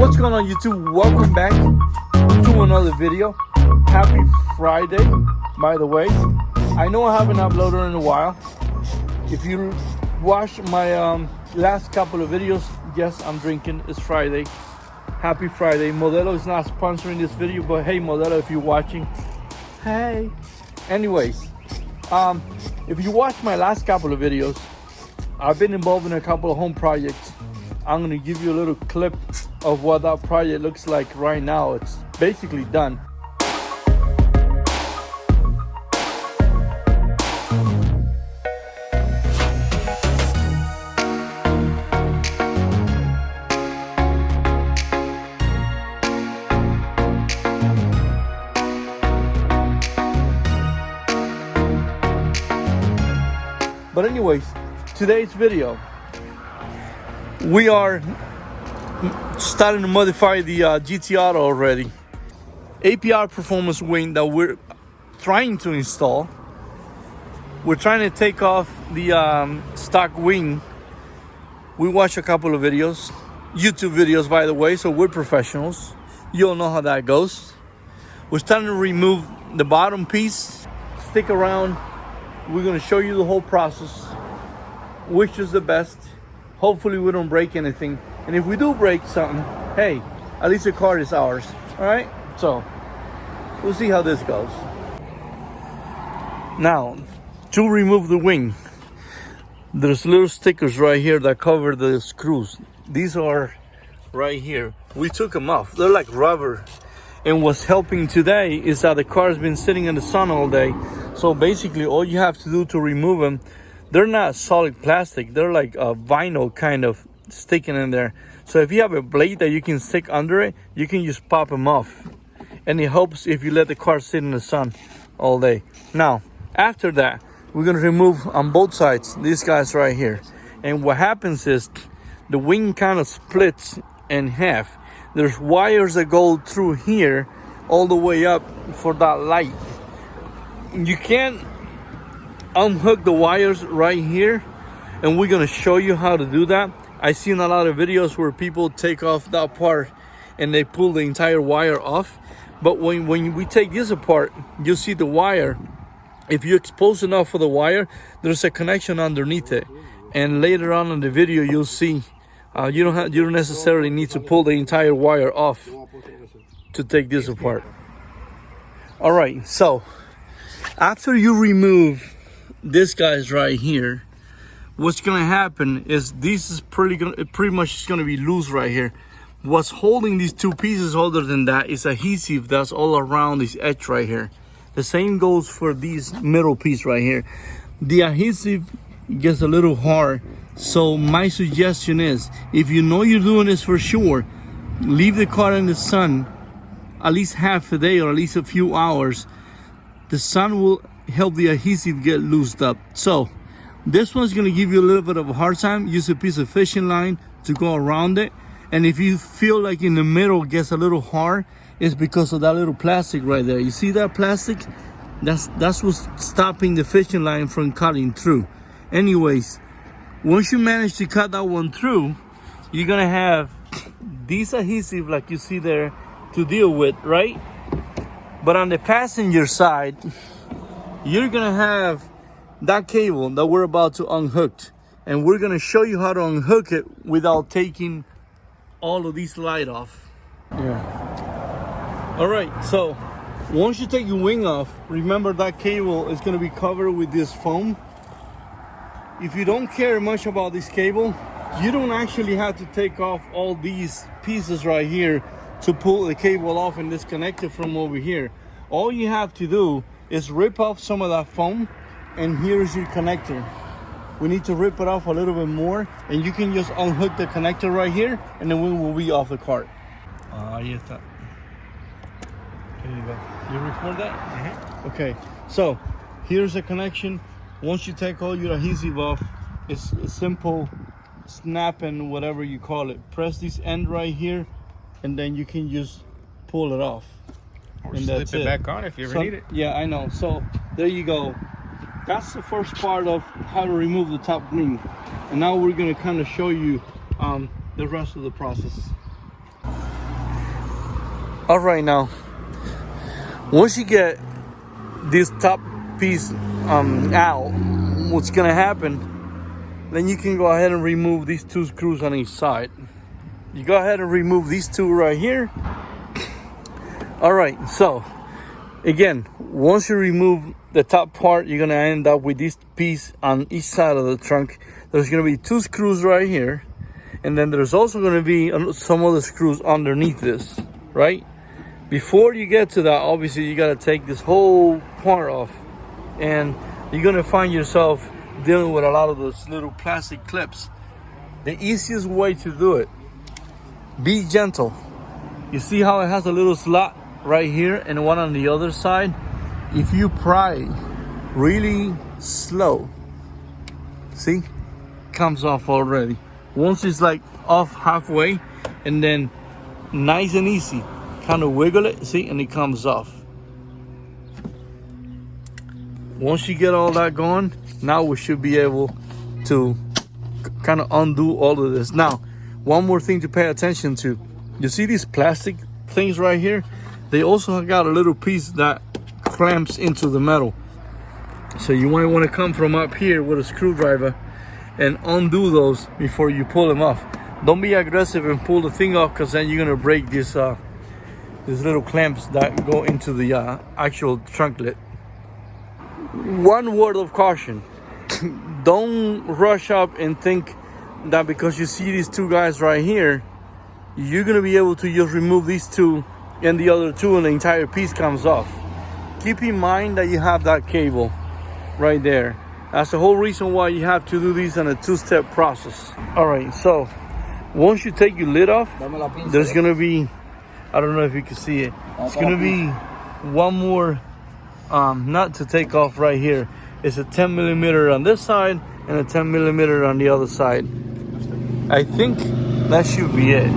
What's going on, YouTube? Welcome back to another video. Happy Friday, by the way. I know I haven't uploaded in a while. If you watched my last couple of videos, yes, I'm drinking. It's Friday. Happy Friday. Modelo is not sponsoring this video, but hey, Modelo, if you're watching, hey. Anyways, if you watched my last couple of videos, I've been involved in a couple of home projects. I'm gonna give you a little clip of what that project looks like right now. It's basically done. But anyways, today's video, we are starting to modify the Gtr already. APR performance wing that we're trying to install. We're trying to take off the stock wing. We watched a couple of videos, YouTube videos, by the way, so we're professionals. You'll know how that goes. We're starting to remove the bottom piece. Stick around. We're going to show you the whole process, which is the best. Hopefully we don't break anything, and if we do break something, hey, at least the car is ours. All right, so we'll see how this goes. Now, to remove the wing, there's little stickers right here that cover the screws. These are right here. We took them off. They're like rubber, and what's helping today is that the car's been sitting in the sun all day. So basically all you have to do to remove them, they're not solid plastic, they're like a vinyl kind of sticking in there. So if you have a blade that you can stick under it, you can just pop them off, and it helps if you let the car sit in the sun all day. Now after that, we're going to remove on both sides these guys right here, and what happens is the wing kind of splits in half. There's wires that go through here all the way up for that light. You can't unhook the wires right here, and we're going to show you how to do that. I've seen a lot of videos where people take off that part and they pull the entire wire off, but when we take this apart, you'll see the wire. If you expose enough for the wire, there's a connection underneath it, and later on in the video you'll see you don't necessarily need to pull the entire wire off to take this apart. All right, so after you remove this guy's right here, what's gonna happen is this is pretty much gonna be loose right here. What's holding these two pieces other than that is adhesive that's all around this edge right here. The same goes for these middle piece right here. The adhesive gets a little hard, so my suggestion is, if you know you're doing this for sure, leave the car in the sun at least half a day or at least a few hours. The sun will help the adhesive get loosed up. So this one's going to give you a little bit of a hard time. Use a piece of fishing line to go around it, and if you feel like in the middle gets a little hard, it's because of that little plastic right there. You see that plastic? That's what's stopping the fishing line from cutting through. Anyways, once you manage to cut that one through, you're gonna have this adhesive like you see there to deal with, right? But on the passenger side, you're gonna have that cable that we're about to unhook, and we're gonna show you how to unhook it without taking all of these light off. Yeah. All right, so once you take your wing off, remember that cable is gonna be covered with this foam. If you don't care much about this cable, you don't actually have to take off all these pieces right here to pull the cable off and disconnect it from over here. All you have to do is rip off some of that foam, and here's your connector. We need to rip it off a little bit more, and you can just unhook the connector right here, and the wing will be off the cart. Ahí está. There you go. You record that? Mm-hmm. Okay, so here's the connection. Once you take all your adhesive off, it's a simple snap and whatever you call it. Press this end right here, and then you can just pull it off. Or slip it back on if you ever need it. Yeah, I know. So there you go. That's the first part of how to remove the top wing. And now we're going to kind of show you the rest of the process. All right, now, once you get this top piece out, what's gonna happen, then you can go ahead and remove these two screws on each side. You go ahead and remove these two right here. All right, so again, once you remove the top part, you're gonna end up with this piece on each side of the trunk. There's gonna be two screws right here, and then there's also gonna be some other screws underneath this, right? Before you get to that, obviously you gotta take this whole part off, and you're gonna find yourself dealing with a lot of those little plastic clips. The easiest way to do it, be gentle. You see how it has a little slot right here and one on the other side? If you pry really slow, see, comes off already. Once it's like off halfway, and then nice and easy, kind of wiggle it, see, and it comes off. Once you get all that going, now we should be able to kind of undo all of this. Now, one more thing to pay attention to. You see these plastic things right here? They also got a little piece that clamps into the metal. So you might want to come from up here with a screwdriver and undo those before you pull them off. Don't be aggressive and pull the thing off, because then you're gonna break these little clamps that go into the actual trunk lid. One word of caution. Don't rush up and think that because you see these two guys right here, you're gonna be able to just remove these two and the other two and the entire piece comes off. Keep in mind that you have that cable right there. That's the whole reason why you have to do these in a two-step process. All right, so once you take your lid off, there's gonna be, I don't know if you can see it, it's gonna be one more nut to take off right here. It's a 10 millimeter on this side and a 10 millimeter on the other side. I think that should be it.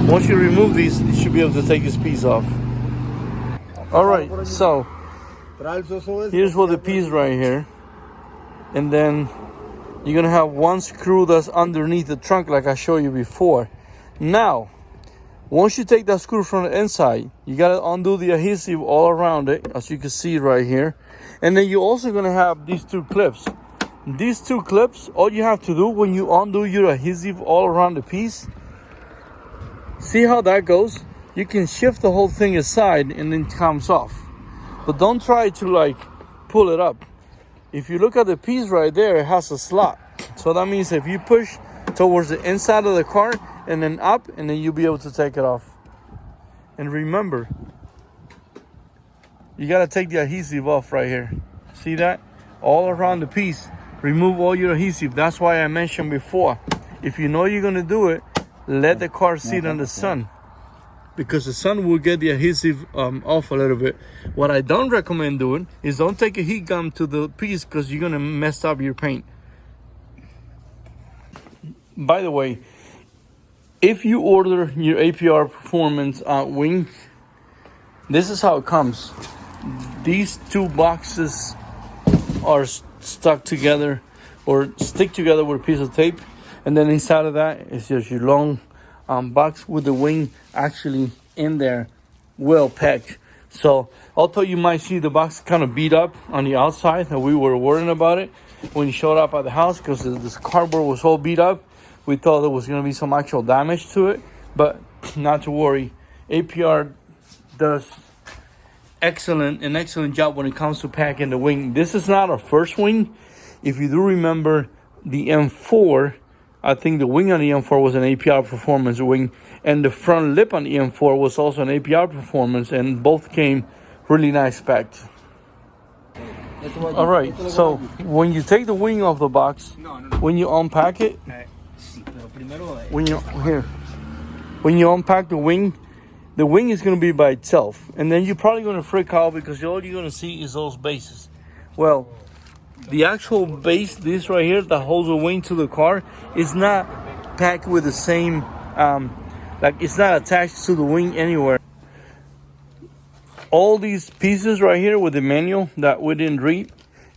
Once you remove these, you should be able to take this piece off. All right, so here's what the piece right here. And then you're gonna have one screw that's underneath the trunk like I showed you before. Now, once you take that screw from the inside, you gotta undo the adhesive all around it, as you can see right here. And then you're also gonna have these two clips. These two clips, all you have to do when you undo your adhesive all around the piece, see how that goes? You can shift the whole thing aside and then it comes off. But don't try to like pull it up. If you look at the piece right there, it has a slot. So that means if you push towards the inside of the car and then up, and then you'll be able to take it off. And remember, you gotta take the adhesive off right here. See that? All around the piece, remove all your adhesive. That's why I mentioned before, if you know you're gonna do it, let the car sit in the sun, because the sun will get the adhesive off a little bit. What I don't recommend doing is don't take a heat gun to the piece, because you're gonna mess up your paint. By the way, if you order your APR Performance wing, this is how it comes. These two boxes are stuck together or stick together with a piece of tape, and then inside of that is just your long box with the wing actually in there, well packed. So although you might see the box kind of beat up on the outside, and we were worrying about it when you showed up at the house because this cardboard was all beat up, we thought there was going to be some actual damage to it, but not to worry. APR does an excellent job when it comes to packing the wing. This is not our first wing. If you do remember the M4, I think the wing on the M4 was an APR Performance wing, and the front lip on the M4 was also an APR Performance, and both came really nice packed. All right, so when you take the wing off the box, when you unpack it, when you unpack the wing is going to be by itself, and then you're probably going to freak out because all you're going to see is those bases. Well, the actual base, this right here that holds the wing to the car, is not packed with the same, like it's not attached to the wing anywhere. All these pieces right here with the manual that we didn't read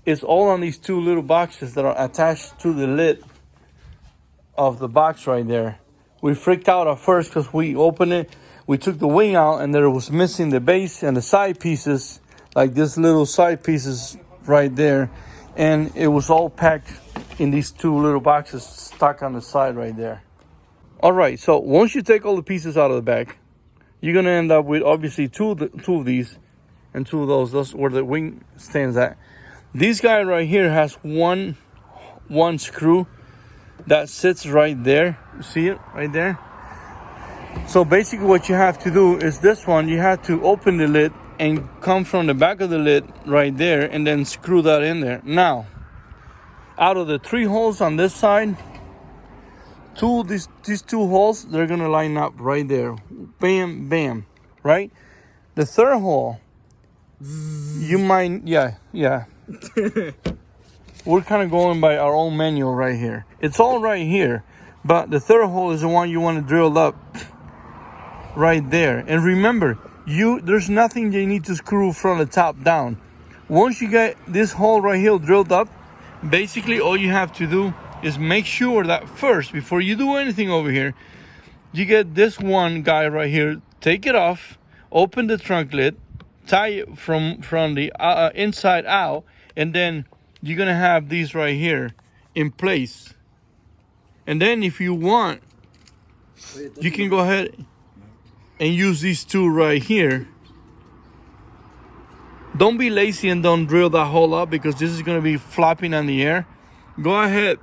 is all on these two little boxes that are attached to the lid of the box right there. We freaked out at first because we opened it, we took the wing out and there was missing the base and the side pieces, like this little side pieces right there, and it was all packed in these two little boxes stuck on the side right there. All right, so once you take all the pieces out of the back, you're gonna end up with obviously two of these and two of those. Those where the wing stands at. This guy right here has one screw that sits right there. You see it right there? So basically what you have to do is this one, you have to open the lid and come from the back of the lid right there and then screw that in there. Now, out of the 3 holes on this side, these 2 holes, they're gonna line up right there. Bam, bam, right? The 3rd hole, you might, yeah. We're kind of going by our own manual right here. It's all right here, but the 3rd hole is the one you want to drill up right there. And remember, there's nothing you need to screw from the top down. Once you get this hole right here drilled up, basically all you have to do is make sure that first, before you do anything over here, you get this one guy right here, take it off, open the trunk lid, tie it from the inside out, and then you're gonna have these right here in place. And then if you want, you can go ahead and use these 2 right here. Don't be lazy and don't drill that hole up, because this is gonna be flopping on the air. Go ahead,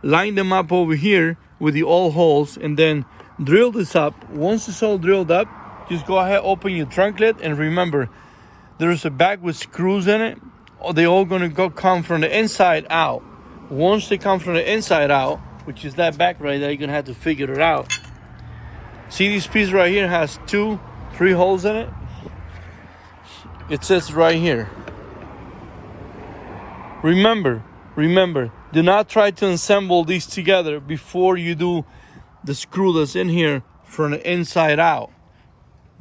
line them up over here with the all holes, and then drill this up. Once it's all drilled up, just go ahead, open your trunk lid, and remember, there's a bag with screws in it. They all gonna come from the inside out. Once they come from the inside out, which is that back right there, you're gonna have to figure it out. See, this piece right here has 2, 3 holes in it. It says right here. Remember, do not try to assemble these together before you do the screw that's in here from the inside out.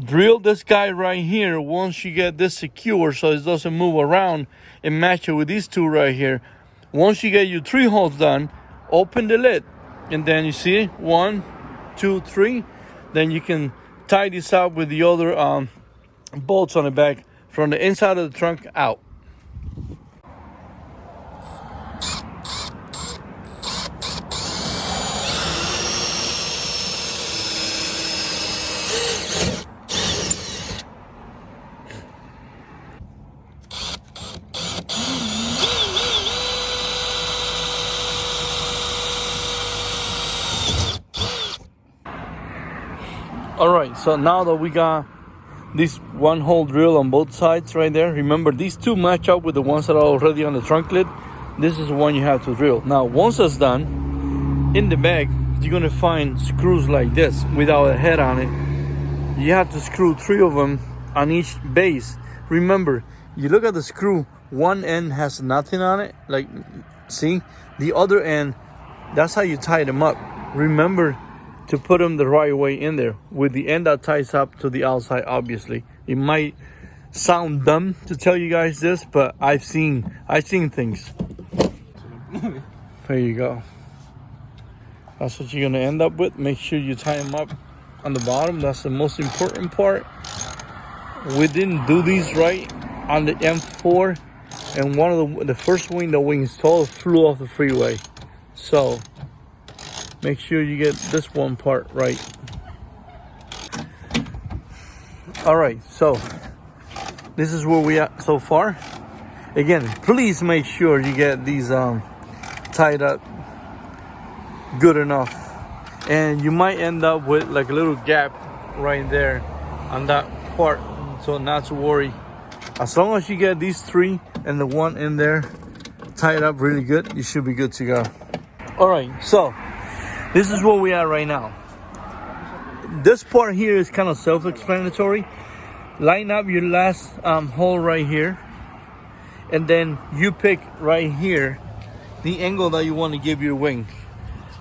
Drill this guy right here once you get this secure so it doesn't move around, and match it with these 2 right here. Once you get your 3 holes done, open the lid, and then you see 1, 2, 3. Then you can tie this up with the other bolts on the back from the inside of the trunk out. All right, so now that we got this 1 hole drill on both sides right there, remember these 2 match up with the ones that are already on the trunk lid. This is the one you have to drill. Now, once that's done, in the back, you're gonna find screws like this without a head on it. You have to screw 3 of them on each base. Remember, you look at the screw, one end has nothing on it, like, see? The other end, that's how you tie them up. Remember to put them the right way in there, with the end that ties up to the outside. Obviously, it might sound dumb to tell you guys this, but I've seen things. There you go. That's what you're gonna end up with. Make sure you tie them up on the bottom. That's the most important part. We didn't do these right on the M4, and one of the first wing, the wing installed, flew off the freeway. So make sure you get this one part right. All right, so this is where we are so far. Again, please make sure you get these tied up good enough, and you might end up with like a little gap right there on that part, so not to worry. As long as you get these 3 and the one in there tied up really good, you should be good to go. All right, so this is where we are right now. This part here is kind of self-explanatory. Line up your last hole right here, and then you pick right here the angle that you want to give your wing.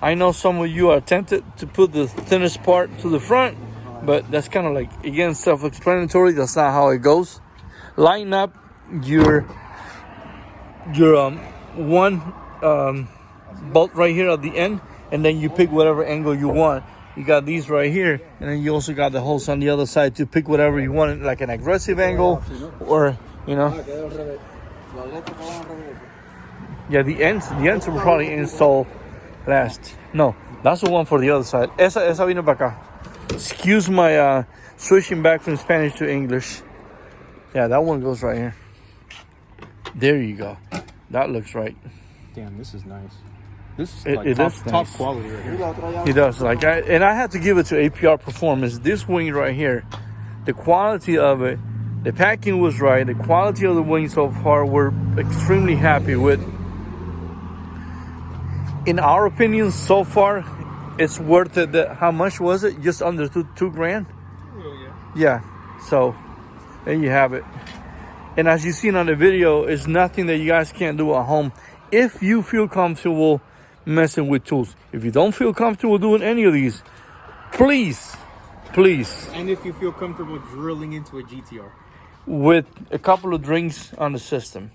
I know some of you are tempted to put the thinnest part to the front, but that's kind of like, again, self-explanatory. That's not how it goes. Line up your one bolt right here at the end, and then you pick whatever angle you want. you got these right here, and then you also got the holes on the other side to pick whatever you want, like an aggressive angle, or you know. Yeah, the ends will probably install last. No, that's the one for the other side. Esa vino para acá. Excuse my switching back from Spanish to English. Yeah, that one goes right here. There you go. That looks right. Damn, this is nice. This is like It top, is top nice. quality right here. He does. Like, I had to give it to APR Performance. This wing right here, the quality of it, the packing was right. The quality of the wing so far, we're extremely happy with. In our opinion, so far, it's worth it. How much was it? Just under two grand? Oh, Yeah. So, there you have it. And as you've seen on the video, it's nothing that you guys can't do at home if you feel comfortable messing with tools. If you don't feel comfortable doing any of these, please. And if you feel comfortable drilling into a GTR. With a couple of drinks on the system.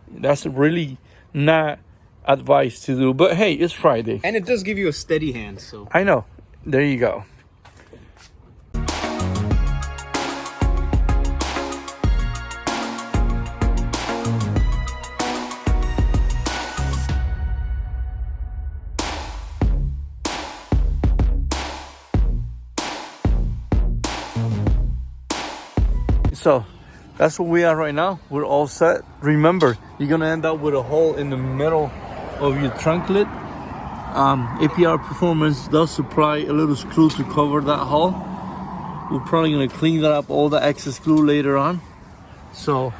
That's really not advice to do. But hey, it's Friday. And it does give you a steady hand, so. I know. There you go. So that's what we are right now. We're all set. Remember, you're gonna end up with a hole in the middle of your trunk lid. APR Performance does supply a little screw to cover that hole. We're probably gonna clean that up, all the excess glue later on. So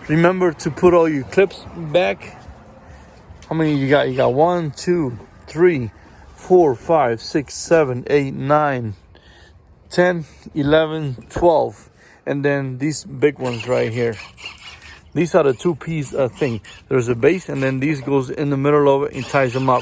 remember to put all your clips back. How many you got? You got 1, 2, 3, 4, 5, 6, 7, 8, 9, 10, 11, 12. And then these big ones right here. These are the two-piece thing. There's a base, and then these goes in the middle of it and ties them up.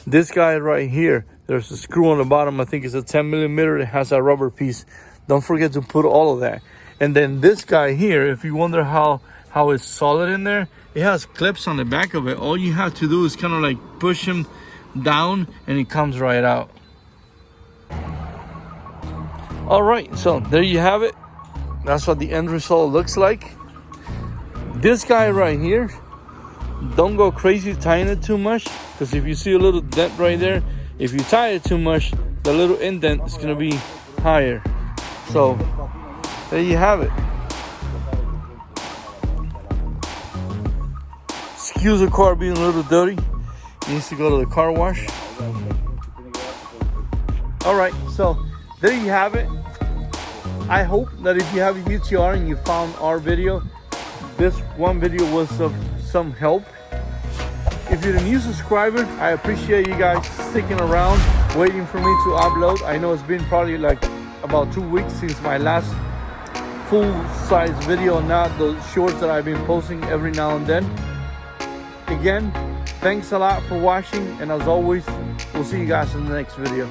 This guy right here, there's a screw on the bottom. I think it's a 10 millimeter. It has a rubber piece. Don't forget to put all of that. And then this guy here, if you wonder how it's solid in there, it has clips on the back of it. All you have to do is kind of like push him down, and it comes right out. All right, so there you have it. That's what the end result looks like. This guy right here, don't go crazy tying it too much, because if you see a little dent right there, if you tie it too much, the little indent is going to be higher. So there you have it. Excuse the car being a little dirty. It needs to go to the car wash. All right, so there you have it. I hope that if you have a GTR and you found our video, this one video was of some help. If you're a new subscriber, I appreciate you guys sticking around, waiting for me to upload. I know it's been probably like about 2 weeks since my last full-size video, not the shorts that I've been posting every now and then. Again, thanks a lot for watching, and as always, we'll see you guys in the next video.